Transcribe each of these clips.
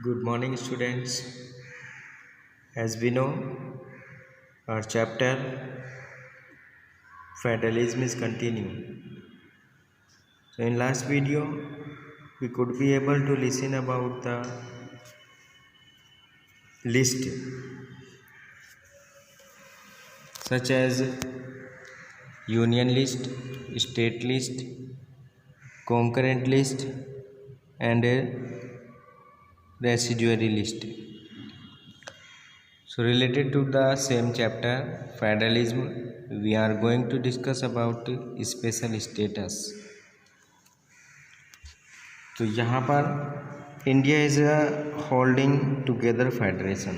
Good morning, students. As we know, our chapter federalism is continuing. So, in last video, we could be able to listen about the list such as union list, state list, concurrent list, and a residuary list. So related to the same chapter federalism, we are going to discuss about special status. तो यहाँ पर India is a holding together federation.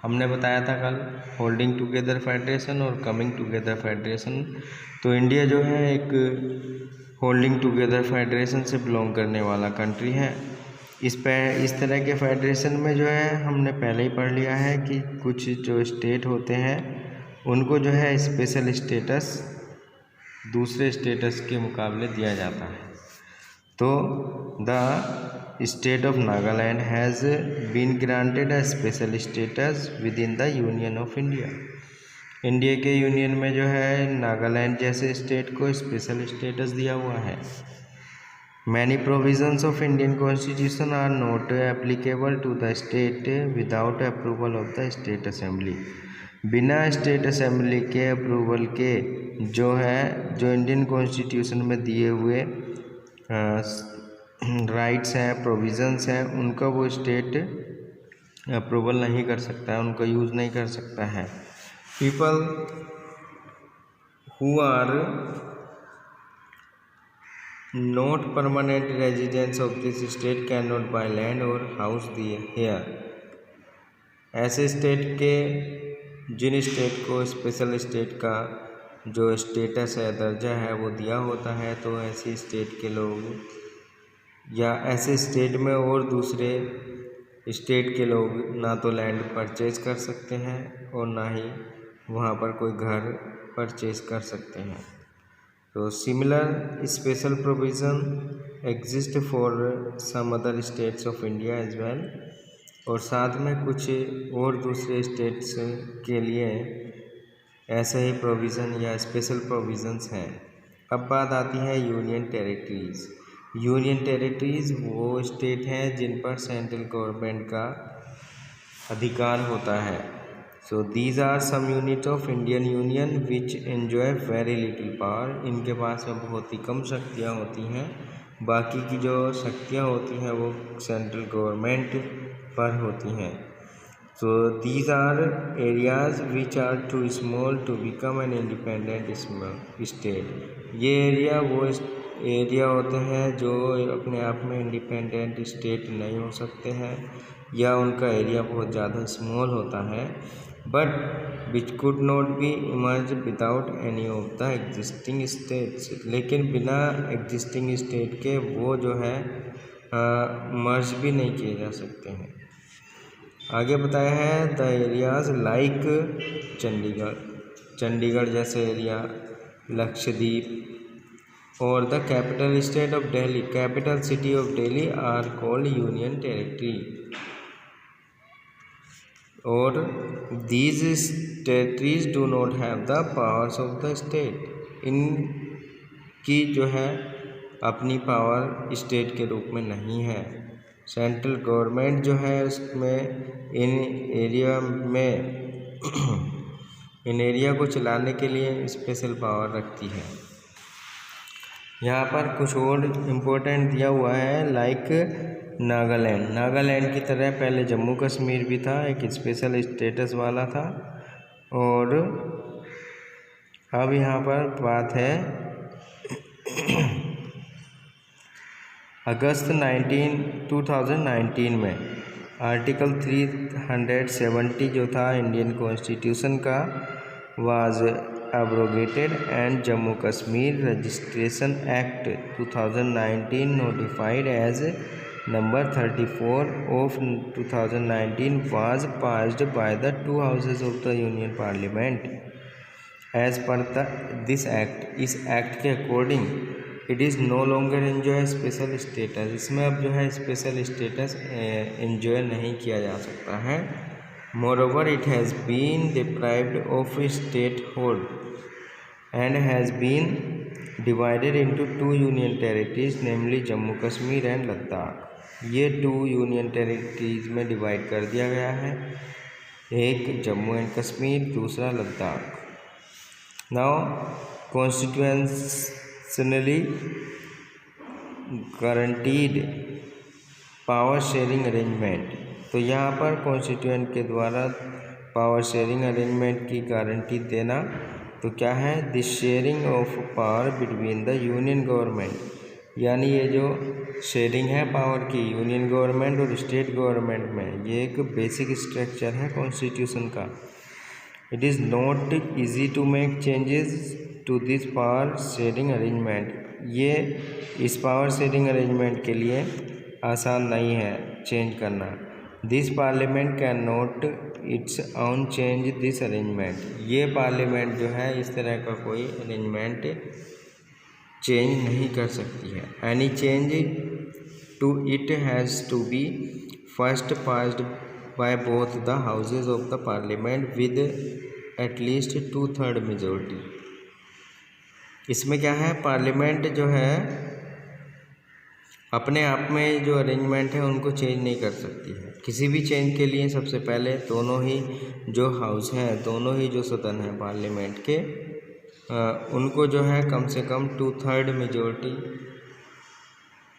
हमने बताया था कल holding together federation और coming together federation. तो India जो है एक होल्डिंग टुगेदर फेडरेशन से बिलोंग करने वाला कंट्री है। इस तरह के फेडरेशन में जो है हमने पहले ही पढ़ लिया है कि कुछ जो स्टेट होते हैं उनको जो है स्पेशल स्टेटस दूसरे स्टेटस के मुकाबले दिया जाता है। तो the state of Nagaland has been granted a special status within the union of India. India के यूनियन में जो है नागालैंड जैसे स्टेट को स्पेशल स्टेटस दिया हुआ है। Many provisions of Indian Constitution are not applicable to the state without approval of the State Assembly. बिना स्टेट असेंबली के अप्रूवल के जो इंडियन कॉन्स्टिट्यूशन में दिए हुए राइट्स हैं, प्रोविज़न्स हैं, उनका वो स्टेट अप्रूवल नहीं कर सकता है, उनका यूज़ नहीं कर सकता है। People who are not permanent residents of this state cannot buy land or house here। ऐसे स्टेट के जिन स्टेट को स्पेशल स्टेट का जो स्टेटस है, दर्जा है, वो दिया होता है, तो ऐसे स्टेट के लोग या ऐसे स्टेट में और दूसरे स्टेट के लोग ना तो लैंड परचेज कर सकते हैं और ना ही वहाँ पर कोई घर परचेज कर सकते हैं। तो similar special provision exist for some other states of India as well. और साथ में कुछ और दूसरे स्टेट्स के लिए ऐसे ही प्रोविज़न या स्पेशल प्रोविज़न्स हैं। अब बात आती है यूनियन टेरिटरीज़। यूनियन टेरिटरीज़ वो स्टेट हैं जिन पर सेंट्रल गवर्नमेंट का अधिकार होता है। So these are some unit of Indian Union which enjoy very little power। इनके पास में बहुत ही कम शक्तियाँ होती हैं, बाकी की जो शक्तियाँ होती हैं वो सेंट्रल गवर्नमेंट पर होती हैं। So these are areas which are too small to become an independent state। ये एरिया वो एरिया होते हैं जो अपने आप में इंडिपेंडेंट स्टेट नहीं हो सकते हैं या उनका एरिया बहुत ज़्यादा स्मॉल होता है, but which could not be emerge without any of the existing states. लेकिन बिना एग्जिस्टिंग स्टेट के वो जो है मर्ज भी नहीं किए जा सकते हैं। आगे बताया है द एरियाज लाइक चंडीगढ़ जैसे एरिया, लक्षद्वीप और the capital state of Delhi, capital city of Delhi are called union territory. और these territories do not have the powers of the state. इनकी जो है अपनी पावर स्टेट के रूप में नहीं है। सेंट्रल गवर्नमेंट जो है उसमें इन एरिया को चलाने के लिए स्पेशल पावर रखती है। यहाँ पर कुछ और इम्पोर्टेंट दिया हुआ है लाइक नागालैंड की तरह पहले जम्मू कश्मीर भी था, एक स्पेशल स्टेटस वाला था। और अब यहाँ पर बात है अगस्त 2019 में आर्टिकल 370 जो था इंडियन कॉन्स्टिट्यूशन का was abrogated and Jammu Kashmir Registration Act 2019 notified as number 34 of 2019 was passed by the two houses of the Union Parliament। As per this act, इस एक्ट के according it is no longer enjoy special status, इसमें अब जो है special status enjoy नहीं किया जा सकता है। Moreover it has been deprived of statehood and has been divided into 2 union territories namely Jammu Kashmir and Ladakh. ये 2 यूनियन टेरिटरीज में डिवाइड कर दिया गया है, एक जम्मू एंड कश्मीर, दूसरा Ladakh. Now constitutionally guaranteed power sharing arrangement, तो यहाँ पर कॉन्स्टिट्यूएंट के द्वारा पावर शेयरिंग अरेंजमेंट की गारंटी देना, तो क्या है, this sharing of power between the union government, यानी ये जो शेयरिंग है पावर की यूनियन गवर्नमेंट और स्टेट गवर्नमेंट में, ये एक बेसिक स्ट्रक्चर है कॉन्स्टिट्यूशन का। It is not easy to make changes to this power sharing arrangement, ये इस पावर शेयरिंग अरेंजमेंट के लिए आसान नहीं है चेंज करना। This parliament can not it's on change this arrangement, ये पार्लियामेंट जो है इस तरह का कोई अरेंजमेंट चेंज नहीं कर सकती है। Any change to it has to be first passed by both the houses of the parliament with at least 2/3 majority. इसमें क्या है, पार्लियामेंट जो है अपने आप में जो अरेंजमेंट है उनको चेंज नहीं कर सकती है। किसी भी चेंज के लिए सबसे पहले दोनों ही जो हाउस हैं, दोनों ही जो सदन हैं पार्लियामेंट के, उनको जो है कम से कम 2/3 मेजोरिटी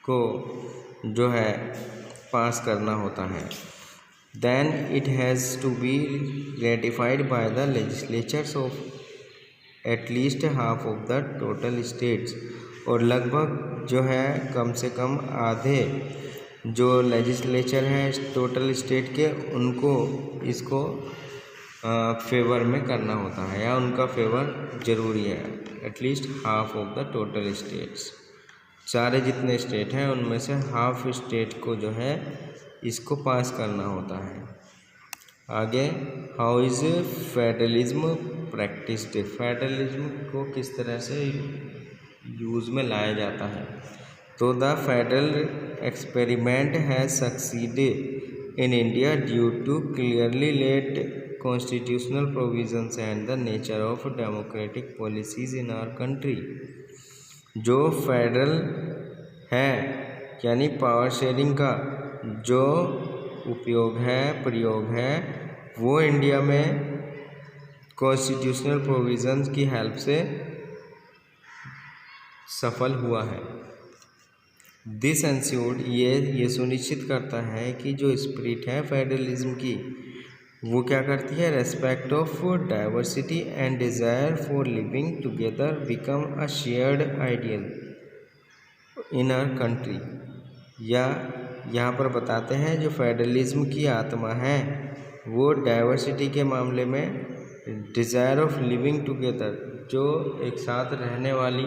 को जो है पास करना होता है। Then it has to be ratified by the legislatures of at least half of the total states, और लगभग जो है कम से कम आधे जो लेजिस्लेचर हैं टोटल स्टेट के, उनको इसको फेवर में करना होता है या उनका फेवर ज़रूरी है। At least half of the total states, सारे जितने स्टेट हैं उनमें से हाफ स्टेट को जो है इसको पास करना होता है। आगे, how is federalism practised, federalism को किस तरह से यूज़ में लाया जाता है। तो the federal experiment has succeeded in India due to clearly laid constitutional provisions and the nature of democratic policies in our country. जो फेडरल है यानी पावर शेयरिंग का जो उपयोग है, प्रयोग है, वो इंडिया में कॉन्स्टिट्यूशनल प्रोविजंस की हेल्प से सफल हुआ है। दिस एंश्योर्ड, ये सुनिश्चित करता है कि जो स्पिरिट है फेडरलिज्म की, वो क्या करती है, respect of diversity and desire for living together become a shared ideal in our country. या यहाँ पर बताते हैं जो फेडरलिज्म की आत्मा है वो डाइवर्सिटी के मामले में डिज़ायर ऑफ लिविंग टुगेदर, जो एक साथ रहने वाली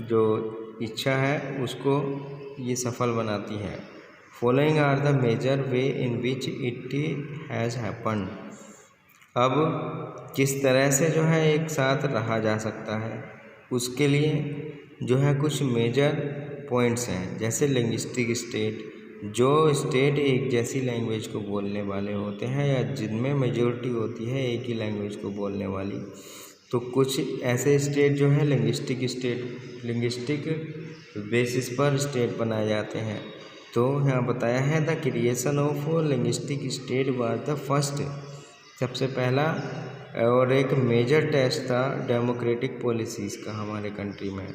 जो इच्छा है उसको ये सफल बनाती है। Following are the major way in which it has happened, अब किस तरह से जो है एक साथ रहा जा सकता है उसके लिए जो है कुछ मेजर पॉइंट्स हैं। जैसे लिंग्विस्टिक स्टेट, जो स्टेट एक जैसी लैंग्वेज को बोलने वाले होते हैं या जिनमें मेजॉरिटी होती है एक ही लैंग्वेज को बोलने वाली, तो कुछ ऐसे स्टेट जो है लिंग्विस्टिक बेसिस पर स्टेट बनाए जाते हैं। तो यहाँ बताया है the creation of linguistic state was the first, सबसे पहला और एक मेजर टेस्ट था डेमोक्रेटिक पॉलिसीज़ का हमारे कंट्री में।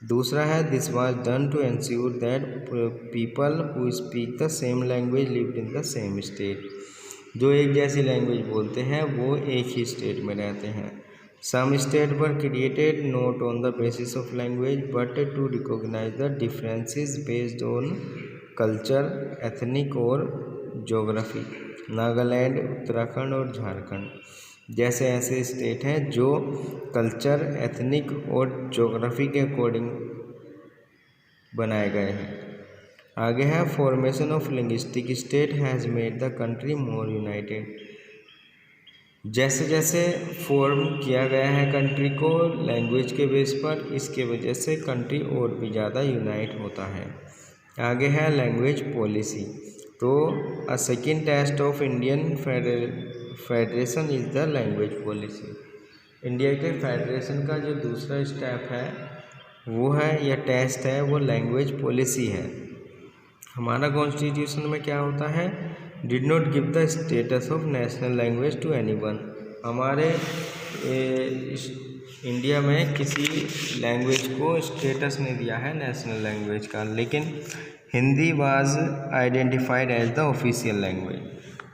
दूसरा है this was done to ensure that people who speak the same language lived in the same state, जो एक जैसी लैंग्वेज बोलते हैं वो एक ही स्टेट में रहते हैं। Some state were created not on the basis of language but to recognise the differences based on culture, ethnic और जोग्राफी। नागालैंड, उत्तराखंड और झारखंड जैसे ऐसे स्टेट हैं जो कल्चर, एथनिक और जोग्राफी के अकॉर्डिंग बनाए गए हैं। आगे है formation of linguistic state has made the country more united. जैसे जैसे फॉर्म किया गया है कंट्री को लैंग्वेज के बेस पर, इसके वजह से कंट्री और भी ज़्यादा यूनाइट होता है। आगे है लैंग्वेज पॉलिसी। तो a second test of Indian federation is the language policy. India के फेडरेशन का जो दूसरा स्टेप है वो है या टेस्ट है वो लैंग्वेज पॉलिसी है। हमारा कॉन्स्टिट्यूशन में क्या होता है, did not give the status of national language to anyone. हमारे इंडिया में किसी लैंग्वेज को स्टेटस नहीं दिया है नेशनल लैंग्वेज का, लेकिन Hindi was identified as the official language.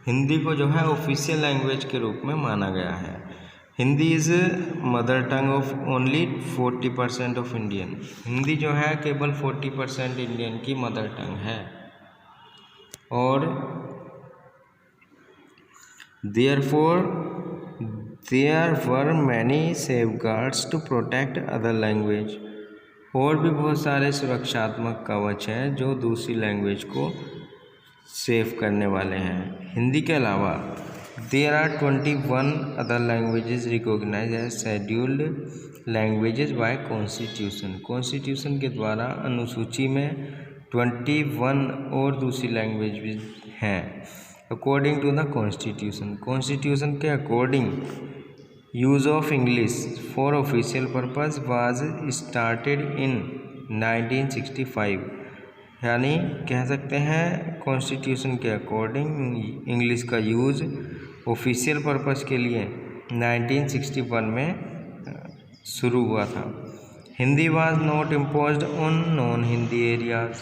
Hindi को जो है ऑफिशियल लैंग्वेज के रूप में माना गया है। Hindi is mother tongue of only 40% of Indian. Hindi जो है केवल 40% इंडियन की मदर टंग है। और therefore there were many safeguards to protect other language. और भी बहुत सारे सुरक्षात्मक कवच हैं जो दूसरी लैंग्वेज को सेव करने वाले हैं। हिंदी के अलावा there are 21 other languages recognise as scheduled languages by constitution. Constitution के द्वारा अनुसूची में 21 और दूसरी लैंग्वेज भी हैं according to the constitution. Constitution के according use of English for official purpose was started in 1965। यानी कह सकते हैं कॉन्स्टिट्यूशन के अकॉर्डिंग इंग्लिश का यूज़ ऑफिशियल पर्पस के लिए 1961 में शुरू हुआ था। Hindi was not imposed on non Hindi areas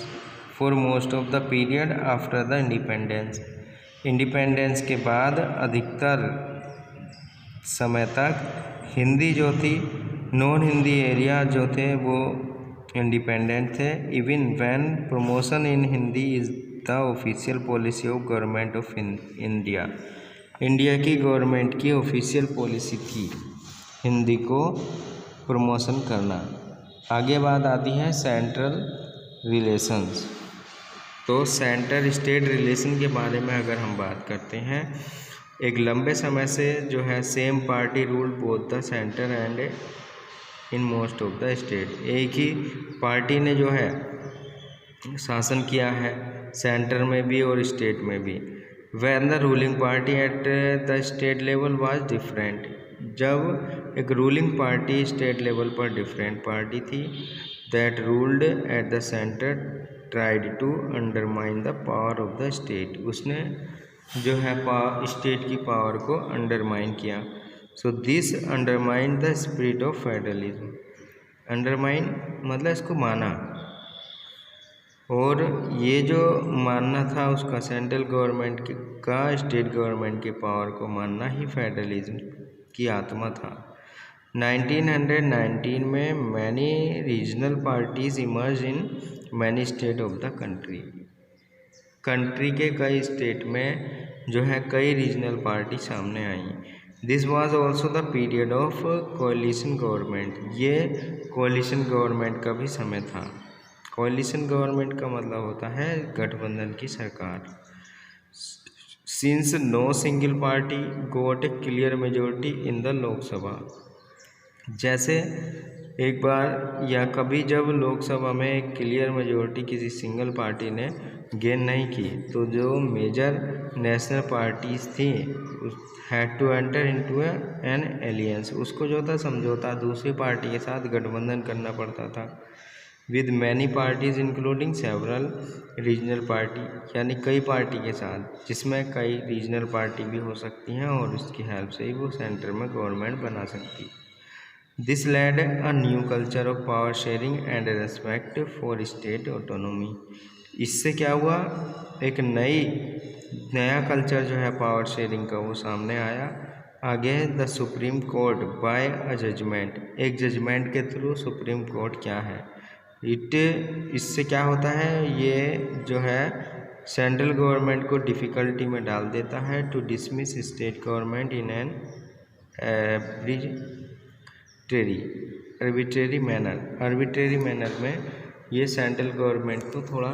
for most of the period after the independence. Independence के बाद अधिकतर समय तक हिंदी जो थी, नॉन हिंदी एरिया जो थे वो इंडिपेंडेंट थे। Even when promotion in Hindi is the official policy of government of India. India की गवर्नमेंट की ऑफिशियल पॉलिसी थी हिंदी को प्रमोशन करना। आगे बात आती है सेंट्रल रिलेशंस। तो सेंटर स्टेट रिलेशन के बारे में अगर हम बात करते हैं, एक लंबे समय से जो है same party rule both the centre and in most of the state. एक ही पार्टी ने जो है शासन किया है सेंटर में भी और स्टेट में भी। When the ruling party at the state level was different. जब एक रूलिंग पार्टी स्टेट लेवल पर डिफरेंट पार्टी थी, that ruled at the centre tried to undermine the power of the state. उसने जो है स्टेट की पावर को undermine किया। So this undermine the spirit of federalism. Undermine मतलब इसको माना, और ये जो मानना था उसका सेंट्रल गवर्नमेंट का स्टेट गवर्नमेंट के पावर को मानना ही फेडरलिज्म की आत्मा था। 1919 में many regional parties emerge in many state of the country. Country के कई स्टेट में जो है कई रीजनल पार्टी सामने आई। This was also the period of coalition government. ये कोalition गवर्नमेंट का भी समय था। कोalition गवर्नमेंट का मतलब होता है गठबंधन की सरकार। Since no single party got a clear majority in the Lok Sabha. जैसे एक बार या कभी जब लोकसभा में एक क्लियर मेजोरिटी किसी सिंगल पार्टी ने गेन नहीं की, तो जो मेजर नेशनल पार्टीज थी had to enter into an alliance. उसको जो था समझौता दूसरी पार्टी के साथ गठबंधन करना पड़ता था with many parties including several regional party. यानी कई पार्टी के साथ, जिसमें कई रीजनल पार्टी भी हो सकती हैं और उसकी हेल्प से ही वो सेंटर में गवर्नमेंट बना सकती। This led a new culture of power sharing and respect for state autonomy. इससे क्या हुआ, एक नया कल्चर जो है पावर शेयरिंग का वो सामने आया। आगे the supreme court by a judgement. एक जजमेंट के थ्रू सुप्रीम कोर्ट क्या है, इससे क्या होता है, ये जो है सेंट्रल गवर्नमेंट को डिफ़िकल्टी में डाल देता है to dismiss state government in an arbitrary manner. Arbitrary manner में ये सेंट्रल गवर्नमेंट को थोड़ा